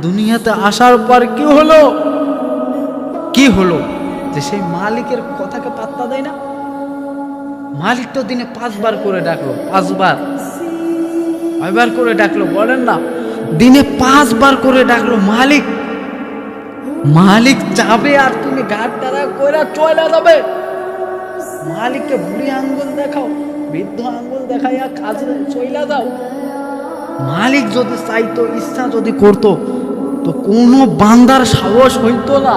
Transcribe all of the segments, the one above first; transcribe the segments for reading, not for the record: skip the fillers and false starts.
দুনিয়াতে আসার পর কি হলো, কি হলো যে সেই মালিকের কথাকে পাত্তা দেয় না। মালিক তো দিনে 5 বার করে ডাকলো, 5 বার, কয়বার করে ডাকলো বলেন না? দিনে 5 বার করে ডাকলো মালিক। মালিক যাবে আর তুমি ঘাট তারা কইরা চলে যাবে। মালিককে বুড়ি আঙ্গুল দেখাও, বৃদ্ধ আঙ্গুল দেখাইয়া কাজে চইলা যাও। মালিক যদি চাইতো, ইচ্ছা যদি করতো, তো কোনো বান্দার সাহস হইতো না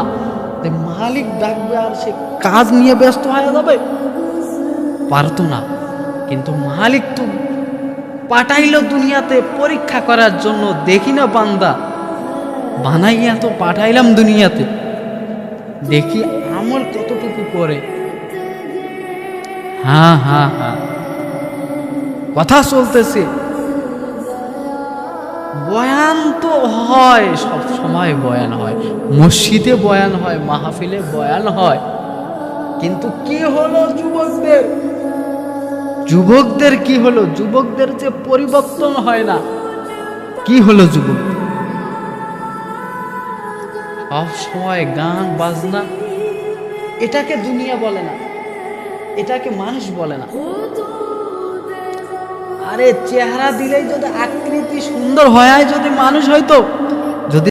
যে মালিক ডাকবে আর সে কাজ নিয়ে ব্যস্ত হয়ে যাবে, পারতো না। কিন্তু মালিক তো পাঠাইলো দুনিয়াতে পরীক্ষা করার জন্য। দেখি না বান্দা বানাইয়া তো পাঠাইলাম দুনিয়াতে, দেখি আমল কতটুকু করে। হ্যাঁ হ্যাঁ হ্যাঁ, কথা চলতেছে। বয়ান তো হয়, সব সময় বয়ান হয়, মসজিদে বয়ান হয়, মাহফিলে বয়ান হয়, কিন্তু কি হলো যুবকদের? যুবকদের কি হলো? যুবকদের যে পরিবর্তন হয় না, কি হলো যুবক? সব সময় গান বাজনা, এটাকে দুনিয়া বলে না, এটাকে মানুষ বলে না। আরে চেহারা দিলেই যদি আকৃতি সুন্দর হয়, যদি মানুষ হয়তো, যদি